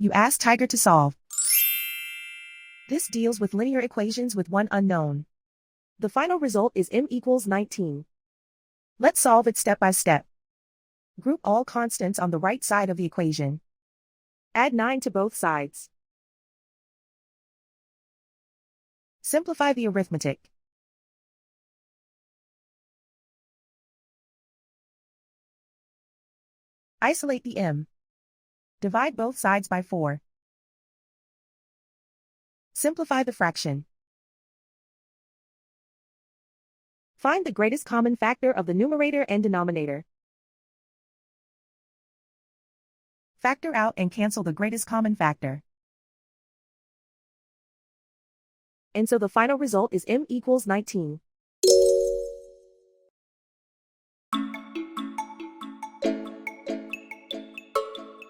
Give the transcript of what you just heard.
You ask Tiger to solve. This deals with linear equations with one unknown. The final result is m equals 19. Let's solve it step by step. Group all constants on the right side of the equation. Add 9 to both sides. Simplify the arithmetic. Isolate the m. Divide both sides by 4. Simplify the fraction. Find the greatest common factor of the numerator and denominator. Factor out and cancel the greatest common factor. And so the final result is m equals 19.